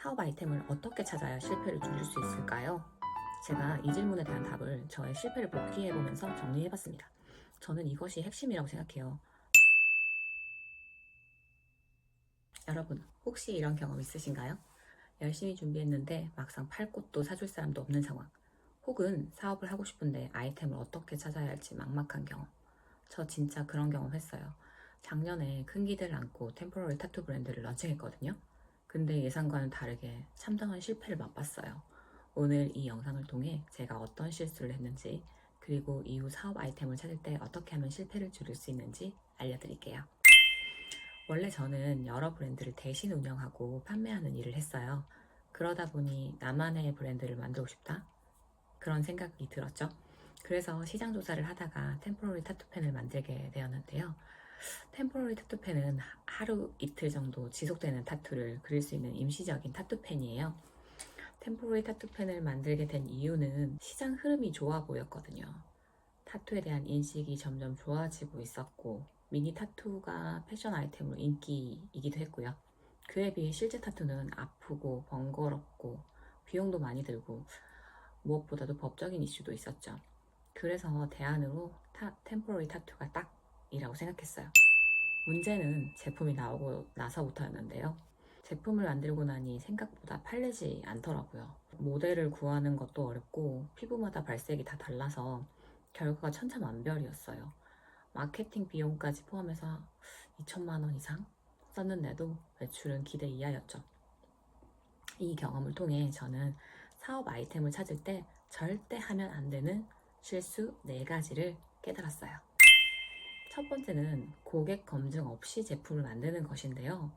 사업 아이템을 어떻게 찾아야 실패를 줄일 수 있을까요? 제가 이 질문에 대한 답을 저의 실패를 복기해보면서 정리해봤습니다. 저는 이것이 핵심이라고 생각해요. 여러분, 혹시 이런 경험 있으신가요? 열심히 준비했는데 막상 팔 곳도 사줄 사람도 없는 상황. 혹은 사업을 하고 싶은데 아이템을 어떻게 찾아야 할지 막막한 경험. 저 진짜 그런 경험 했어요. 작년에 큰 기대를 안고 템포러리 타투 브랜드를 런칭했거든요. 근데 예상과는 다르게 참담한 실패를 맛봤어요. 오늘 이 영상을 통해 제가 어떤 실수를 했는지, 그리고 이후 사업 아이템을 찾을 때 어떻게 하면 실패를 줄일 수 있는지 알려드릴게요. 원래 저는 여러 브랜드를 대신 운영하고 판매하는 일을 했어요. 그러다 보니 나만의 브랜드를 만들고 싶다? 그런 생각이 들었죠. 그래서 시장 조사를 하다가 템포러리 타투펜을 만들게 되었는데요. 템포러리 타투펜은 하루 이틀 정도 지속되는 타투를 그릴 수 있는 임시적인 타투펜이에요. 템포러리 타투펜을 만들게 된 이유는 시장 흐름이 좋아 보였거든요. 타투에 대한 인식이 점점 좋아지고 있었고, 미니 타투가 패션 아이템으로 인기이기도 했고요. 그에 비해 실제 타투는 아프고 번거롭고 비용도 많이 들고 무엇보다도 법적인 이슈도 있었죠. 그래서 대안으로 템포러리 타투가 딱이라고 생각했어요. 문제는 제품이 나오고 나서부터였는데요. 제품을 만들고 나니 생각보다 팔리지 않더라고요. 모델을 구하는 것도 어렵고 피부마다 발색이 다 달라서 결과가 천차만별이었어요. 마케팅 비용까지 포함해서 2천만 원 이상 썼는데도 매출은 기대 이하였죠. 이 경험을 통해 저는 사업 아이템을 찾을 때 절대 하면 안 되는 실수 4가지를 깨달았어요. 첫 번째는 고객 검증 없이 제품을 만드는 것인데요.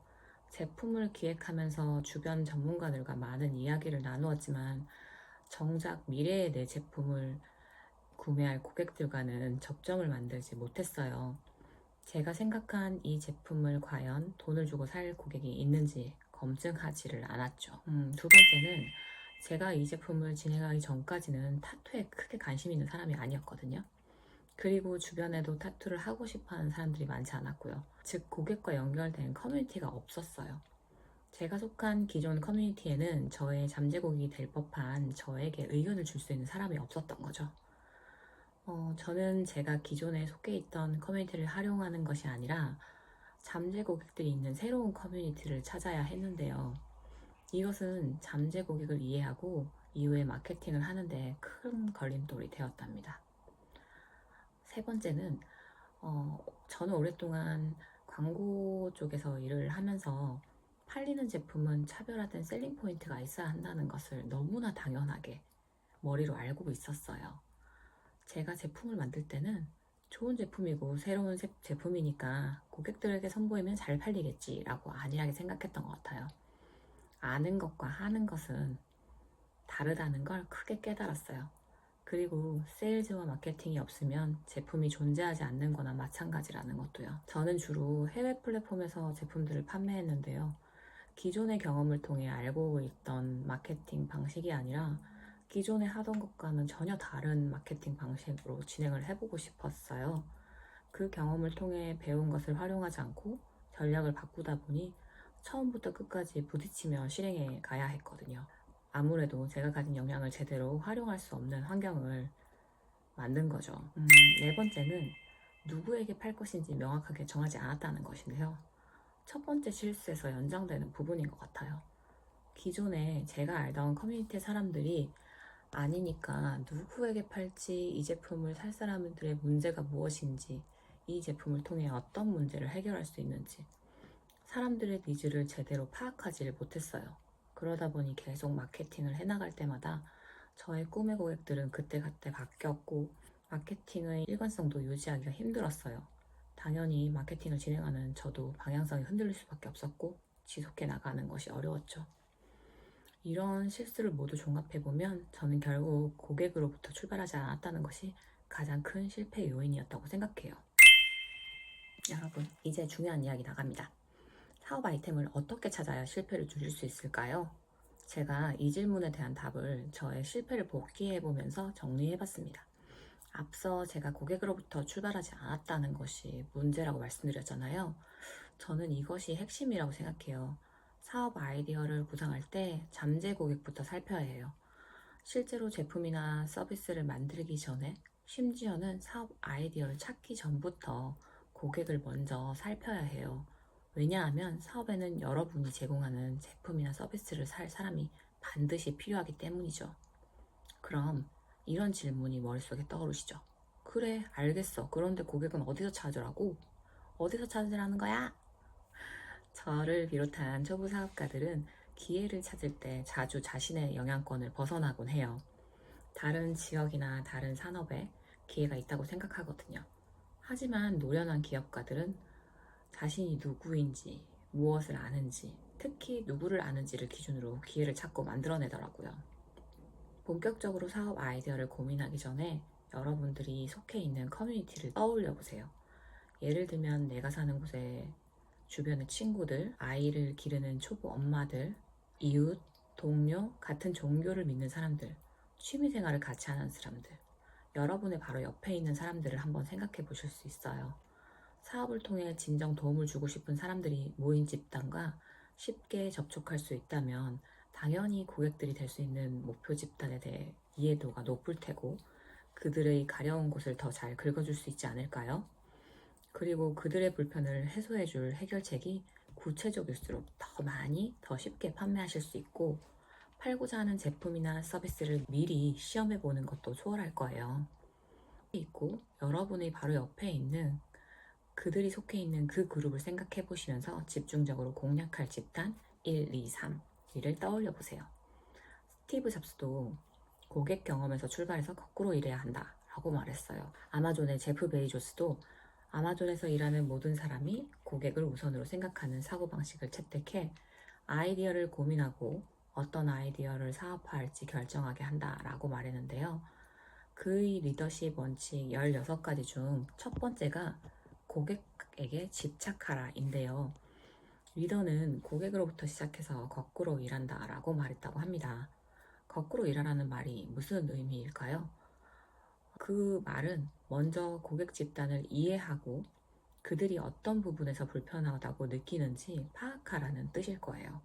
제품을 기획하면서 주변 전문가들과 많은 이야기를 나누었지만 정작 미래의 내 제품을 구매할 고객들과는 접점을 만들지 못했어요. 제가 생각한 이 제품을 과연 돈을 주고 살 고객이 있는지 검증하지를 않았죠. 두 번째는 제가 이 제품을 진행하기 전까지는 타투에 크게 관심 있는 사람이 아니었거든요. 그리고 주변에도 타투를 하고 싶어 하는 사람들이 많지 않았고요. 즉, 고객과 연결된 커뮤니티가 없었어요. 제가 속한 기존 커뮤니티에는 저의 잠재곡이 될 법한 저에게 의견을 줄 수 있는 사람이 없었던 거죠. 저는 제가 기존에 속해 있던 커뮤니티를 활용하는 것이 아니라 잠재 고객들이 있는 새로운 커뮤니티를 찾아야 했는데요. 이것은 잠재 고객을 이해하고 이후에 마케팅을 하는데 큰 걸림돌이 되었답니다. 세 번째는 저는 오랫동안 광고 쪽에서 일을 하면서 팔리는 제품은 차별화된 셀링 포인트가 있어야 한다는 것을 너무나 당연하게 머리로 알고 있었어요. 제가 제품을 만들 때는 좋은 제품이고 새로운 제품이니까 고객들에게 선보이면 잘 팔리겠지라고 안일하게 생각했던 것 같아요. 아는 것과 하는 것은 다르다는 걸 크게 깨달았어요. 그리고 세일즈와 마케팅이 없으면 제품이 존재하지 않는 거나 마찬가지라는 것도요. 저는 주로 해외 플랫폼에서 제품들을 판매했는데요. 기존의 경험을 통해 알고 있던 마케팅 방식이 아니라 기존에 하던 것과는 전혀 다른 마케팅 방식으로 진행을 해보고 싶었어요. 그 경험을 통해 배운 것을 활용하지 않고 전략을 바꾸다 보니 처음부터 끝까지 부딪히며 실행해 가야 했거든요. 아무래도 제가 가진 역량을 제대로 활용할 수 없는 환경을 만든 거죠. 네 번째는 누구에게 팔 것인지 명확하게 정하지 않았다는 것인데요. 첫 번째 실수에서 연장되는 부분인 것 같아요. 기존에 제가 알던 커뮤니티 사람들이 아니니까 누구에게 팔지, 이 제품을 살 사람들의 문제가 무엇인지, 이 제품을 통해 어떤 문제를 해결할 수 있는지 사람들의 니즈를 제대로 파악하지를 못했어요. 그러다 보니 계속 마케팅을 해나갈 때마다 저의 꿈의 고객들은 그때그때 바뀌었고 마케팅의 일관성도 유지하기가 힘들었어요. 당연히 마케팅을 진행하는 저도 방향성이 흔들릴 수밖에 없었고 지속해 나가는 것이 어려웠죠. 이런 실수를 모두 종합해보면 저는 결국 고객으로부터 출발하지 않았다는 것이 가장 큰 실패 요인이었다고 생각해요. 여러분, 이제 중요한 이야기 나갑니다. 사업 아이템을 어떻게 찾아야 실패를 줄일 수 있을까요? 제가 이 질문에 대한 답을 저의 실패를 복기해보면서 정리해봤습니다. 앞서 제가 고객으로부터 출발하지 않았다는 것이 문제라고 말씀드렸잖아요. 저는 이것이 핵심이라고 생각해요. 사업 아이디어를 구상할 때 잠재 고객부터 살펴야 해요. 실제로 제품이나 서비스를 만들기 전에, 심지어는 사업 아이디어를 찾기 전부터 고객을 먼저 살펴야 해요. 왜냐하면 사업에는 여러분이 제공하는 제품이나 서비스를 살 사람이 반드시 필요하기 때문이죠. 그럼 이런 질문이 머릿속에 떠오르시죠? 그래, 알겠어. 그런데 고객은 어디서 찾으라고? 어디서 찾으라는 거야? 저를 비롯한 초보 사업가들은 기회를 찾을 때 자주 자신의 영향권을 벗어나곤 해요. 다른 지역이나 다른 산업에 기회가 있다고 생각하거든요. 하지만 노련한 기업가들은 자신이 누구인지, 무엇을 아는지, 특히 누구를 아는지를 기준으로 기회를 찾고 만들어내더라고요. 본격적으로 사업 아이디어를 고민하기 전에 여러분들이 속해 있는 커뮤니티를 떠올려 보세요. 예를 들면 내가 사는 곳에 주변의 친구들, 아이를 기르는 초보 엄마들, 이웃, 동료, 같은 종교를 믿는 사람들, 취미생활을 같이 하는 사람들, 여러분의 바로 옆에 있는 사람들을 한번 생각해 보실 수 있어요. 사업을 통해 진정 도움을 주고 싶은 사람들이 모인 집단과 쉽게 접촉할 수 있다면 당연히 고객들이 될 수 있는 목표 집단에 대해 이해도가 높을 테고 그들의 가려운 곳을 더 잘 긁어줄 수 있지 않을까요? 그리고 그들의 불편을 해소해줄 해결책이 구체적일수록 더 많이, 더 쉽게 판매하실 수 있고 팔고자 하는 제품이나 서비스를 미리 시험해 보는 것도 수월할 거예요. 있고 여러분의 바로 옆에 있는 그들이 속해 있는 그 그룹을 생각해 보시면서 집중적으로 공략할 집단 1, 2, 3 이를 떠올려 보세요. 스티브 잡스도 고객 경험에서 출발해서 거꾸로 일해야 한다 라고 말했어요. 아마존의 제프 베이조스도 아마존에서 일하는 모든 사람이 고객을 우선으로 생각하는 사고방식을 채택해 아이디어를 고민하고 어떤 아이디어를 사업화할지 결정하게 한다라고 말했는데요. 그의 리더십 원칙 16가지 중 첫 번째가 고객에게 집착하라인데요. 리더는 고객으로부터 시작해서 거꾸로 일한다라고 말했다고 합니다. 거꾸로 일하라는 말이 무슨 의미일까요? 그 말은 먼저 고객 집단을 이해하고 그들이 어떤 부분에서 불편하다고 느끼는지 파악하라는 뜻일 거예요.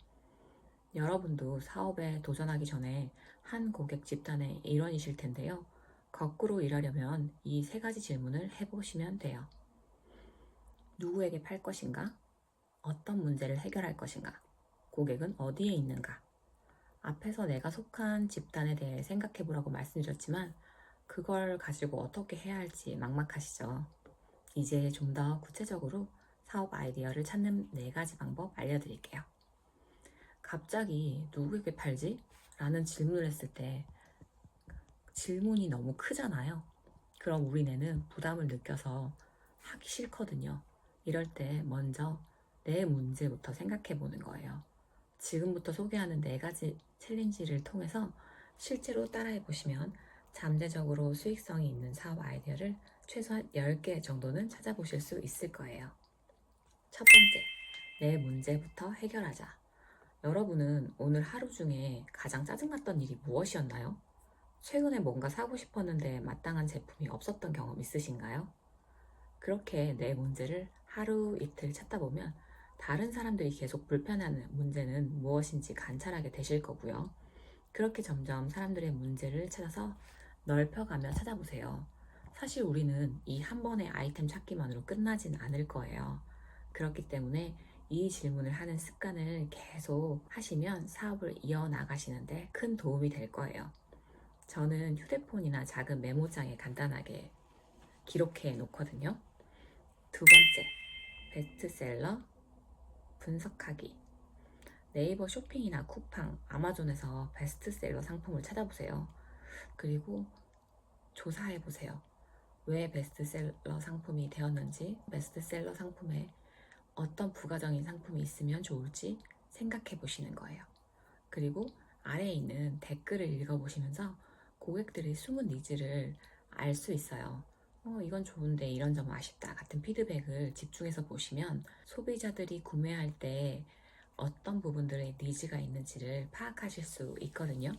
여러분도 사업에 도전하기 전에 한 고객 집단의 일원이실 텐데요. 거꾸로 일하려면 이 3가지 질문을 해보시면 돼요. 누구에게 팔 것인가? 어떤 문제를 해결할 것인가? 고객은 어디에 있는가? 앞에서 내가 속한 집단에 대해 생각해 보라고 말씀드렸지만 그걸 가지고 어떻게 해야 할지 막막하시죠? 이제 좀 더 구체적으로 사업 아이디어를 찾는 4가지 방법 알려드릴게요. 갑자기 누구에게 팔지? 라는 질문을 했을 때 질문이 너무 크잖아요. 그럼 우리 뇌는 부담을 느껴서 하기 싫거든요. 이럴 때 먼저 내 문제부터 생각해 보는 거예요. 지금부터 소개하는 4가지 챌린지를 통해서 실제로 따라해 보시면 잠재적으로 수익성이 있는 사업 아이디어를 최소한 10개 정도는 찾아보실 수 있을 거예요. 첫 번째, 내 문제부터 해결하자. 여러분은 오늘 하루 중에 가장 짜증났던 일이 무엇이었나요? 최근에 뭔가 사고 싶었는데 마땅한 제품이 없었던 경험 있으신가요? 그렇게 내 문제를 하루 이틀 찾다 보면 다른 사람들이 계속 불편해하는 문제는 무엇인지 관찰하게 되실 거고요. 그렇게 점점 사람들의 문제를 찾아서 넓혀가며 찾아보세요. 사실 우리는 이 한 번의 아이템 찾기만으로 끝나진 않을 거예요. 그렇기 때문에 이 질문을 하는 습관을 계속 하시면 사업을 이어나가시는데 큰 도움이 될 거예요. 저는 휴대폰이나 작은 메모장에 간단하게 기록해 놓거든요. 두 번째, 베스트셀러 분석하기. 네이버 쇼핑이나 쿠팡, 아마존에서 베스트셀러 상품을 찾아보세요. 그리고 조사해보세요. 왜 베스트셀러 상품이 되었는지, 베스트셀러 상품에 어떤 부가적인 상품이 있으면 좋을지 생각해 보시는 거예요. 그리고 아래에 있는 댓글을 읽어보시면서 고객들의 숨은 니즈를 알 수 있어요. 이건 좋은데 이런 점 아쉽다 같은 피드백을 집중해서 보시면 소비자들이 구매할 때 어떤 부분들의 니즈가 있는지를 파악하실 수 있거든요.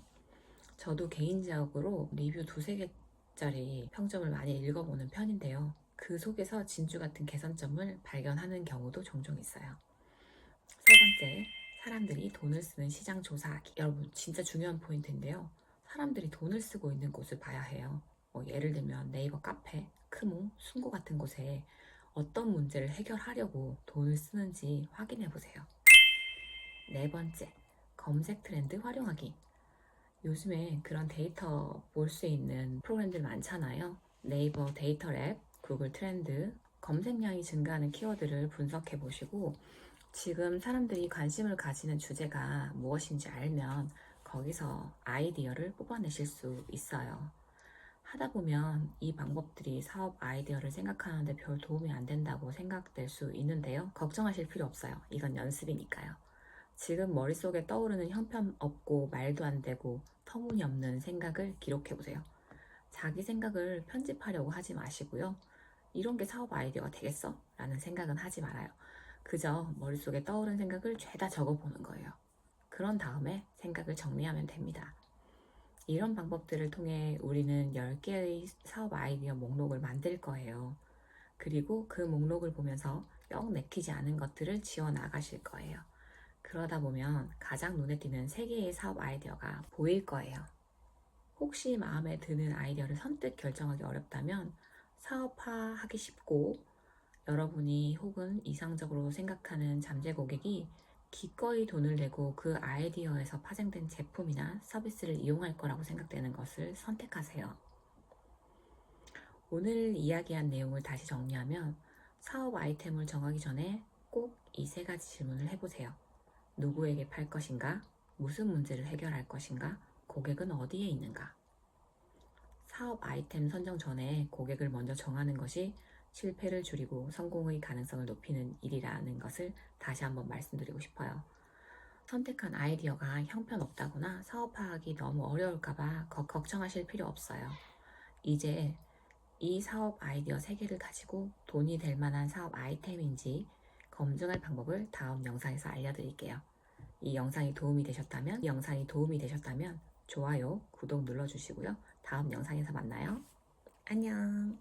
저도 개인적으로 리뷰 2~3개짜리 평점을 많이 읽어보는 편인데요. 그 속에서 진주 같은 개선점을 발견하는 경우도 종종 있어요. 세 번째, 사람들이 돈을 쓰는 시장 조사하기. 여러분, 진짜 중요한 포인트인데요. 사람들이 돈을 쓰고 있는 곳을 봐야 해요. 예를 들면 네이버 카페, 크모, 숨고 같은 곳에 어떤 문제를 해결하려고 돈을 쓰는지 확인해 보세요. 네 번째, 검색 트렌드 활용하기. 요즘에 그런 데이터 볼 수 있는 프로그램들 많잖아요. 네이버 데이터 랩, 구글 트렌드, 검색량이 증가하는 키워드를 분석해 보시고 지금 사람들이 관심을 가지는 주제가 무엇인지 알면 거기서 아이디어를 뽑아내실 수 있어요. 하다 보면 이 방법들이 사업 아이디어를 생각하는데 별 도움이 안 된다고 생각될 수 있는데요. 걱정하실 필요 없어요. 이건 연습이니까요. 지금 머릿속에 떠오르는 형편없고 말도 안 되고 터무니없는 생각을 기록해 보세요. 자기 생각을 편집하려고 하지 마시고요. 이런 게 사업 아이디어가 되겠어? 라는 생각은 하지 말아요. 그저 머릿속에 떠오른 생각을 죄다 적어보는 거예요. 그런 다음에 생각을 정리하면 됩니다. 이런 방법들을 통해 우리는 10개의 사업 아이디어 목록을 만들 거예요. 그리고 그 목록을 보면서 영 내키지 않은 것들을 지워 나가실 거예요. 그러다 보면 가장 눈에 띄는 3개의 사업 아이디어가 보일 거예요. 혹시 마음에 드는 아이디어를 선뜻 결정하기 어렵다면 사업화하기 쉽고 여러분이 혹은 이상적으로 생각하는 잠재 고객이 기꺼이 돈을 내고 그 아이디어에서 파생된 제품이나 서비스를 이용할 거라고 생각되는 것을 선택하세요. 오늘 이야기한 내용을 다시 정리하면 사업 아이템을 정하기 전에 꼭 이 3가지 질문을 해보세요. 누구에게 팔 것인가? 무슨 문제를 해결할 것인가? 고객은 어디에 있는가? 사업 아이템 선정 전에 고객을 먼저 정하는 것이 실패를 줄이고 성공의 가능성을 높이는 일이라는 것을 다시 한번 말씀드리고 싶어요. 선택한 아이디어가 형편없다거나 사업화하기 너무 어려울까봐 걱정하실 필요 없어요. 이제 이 사업 아이디어 3개를 가지고 돈이 될 만한 사업 아이템인지 검증할 방법을 다음 영상에서 알려드릴게요. 이 영상이 도움이 되셨다면 좋아요, 구독 눌러주시고요. 다음 영상에서 만나요. 안녕.